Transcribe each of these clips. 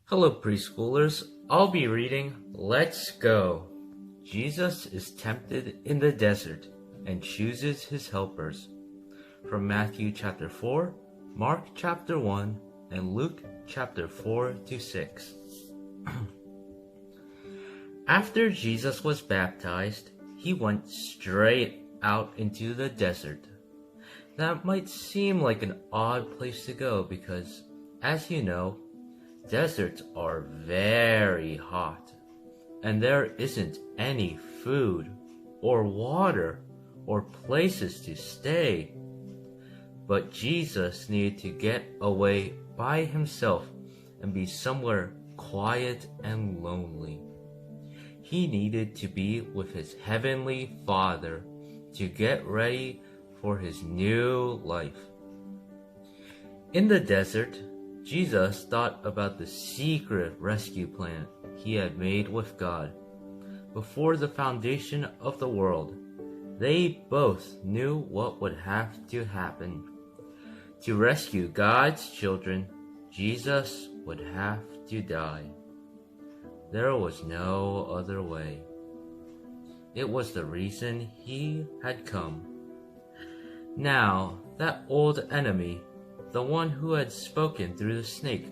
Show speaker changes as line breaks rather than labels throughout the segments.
Hello, preschoolers. I'll be reading Let's Go. Jesus is tempted in the desert and chooses his helpers. From Matthew chapter 4, Mark chapter 1, and Luke chapter 4 to 6. After Jesus was baptized, he went straight out into the desert. That might seem like an odd place to go because, as you know, deserts are very hot, and there isn't any food or water or places to stay. But Jesus needed to get away by himself and be somewhere quiet and lonely. He needed to be with his heavenly Father to get ready for his new life. In the desert, Jesus thought about the secret rescue plan he had made with God. Before the foundation of the world, they both knew what would have to happen. To rescue God's children, Jesus would have to die. There was no other way. It was the reason he had come. Now, that old enemy, the one who had spoken through the snake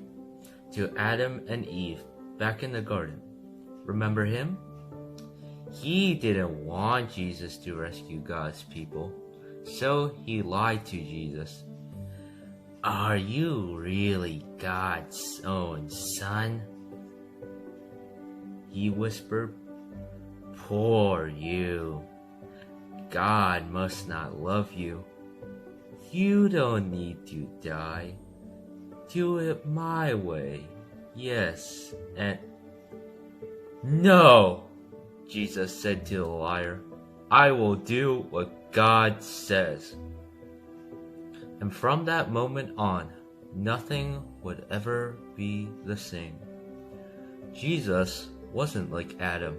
to Adam and Eve back in the garden. Remember him? He didn't want Jesus to rescue God's people, so he lied to Jesus. Are you really God's own son? He whispered. Poor you. God must not love you. You don't need to die. Do it my way. Yes, and... No, Jesus said to the liar. I will do what God says. And from that moment on, nothing would ever be the same. Jesus wasn't like Adam.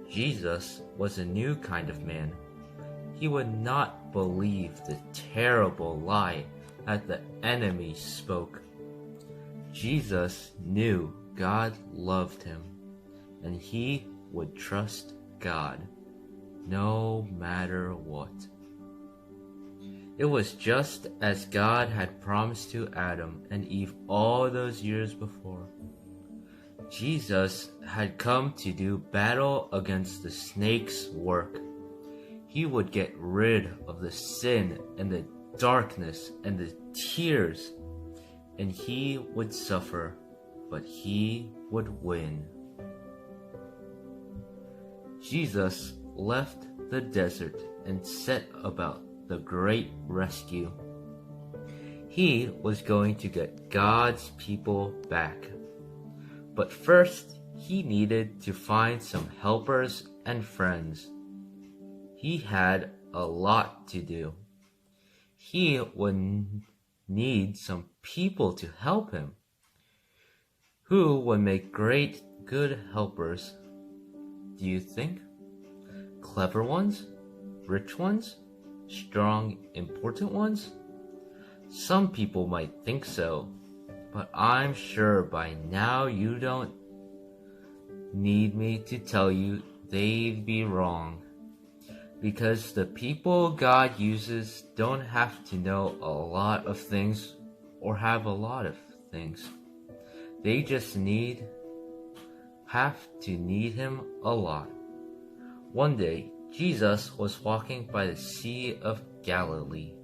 Jesus was a new kind of man. He would not believe the terrible lie that the enemy spoke. Jesus knew God loved him, and he would trust God, no matter what. It was just as God had promised to Adam and Eve all those years before. Jesus had come to do battle against the snake's work. He would get rid of the sin and the darkness and the tears, and he would suffer, but he would win. Jesus left the desert and set about the great rescue. He was going to get God's people back. But first, he needed to find some helpers and friends. He had a lot to do. He would need some people to help him. Who would make great, good helpers, do you think? Clever ones? Rich ones? Strong, important ones? Some people might think so, but I'm sure by now you don't need me to tell you they'd be wrong. Because the people God uses don't have to know a lot of things or have a lot of things. They just have to need him a lot. One day, Jesus was walking by the Sea of Galilee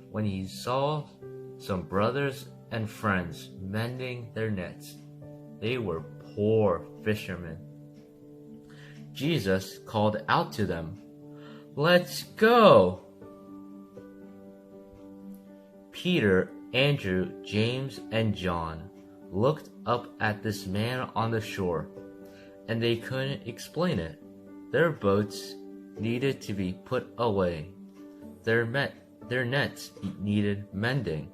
when he saw some brothers and friends mending their nets. They were poor fishermen. Jesus called out to them, "Let's go!" Peter, Andrew, James, and John looked up at this man on the shore, and they couldn't explain it. Their boats needed to be put away. Their nets needed mending.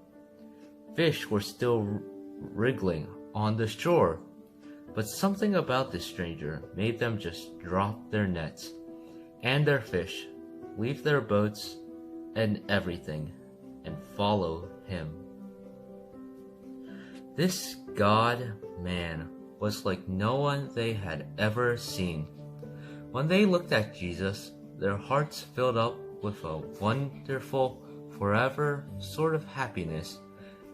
Fish were still wriggling on the shore, but something about this stranger made them just drop their nets and their fish, leave their boats and everything, and follow him. This God man was like no one they had ever seen. When they looked at Jesus, their hearts filled up with a wonderful, forever sort of happiness,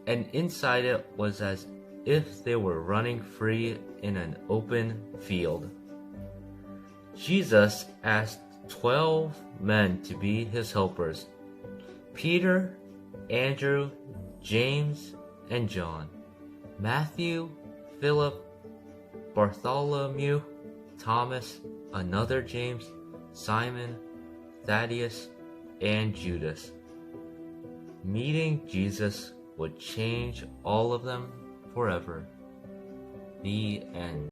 and inside it was as if they were running free in an open field. Jesus asked 12 men to be his helpers: Peter, Andrew, James, and John, Matthew, Philip, Bartholomew, Thomas, another James, Simon, Thaddeus, and Judas. Meeting Jesus would change all of them forever. The end.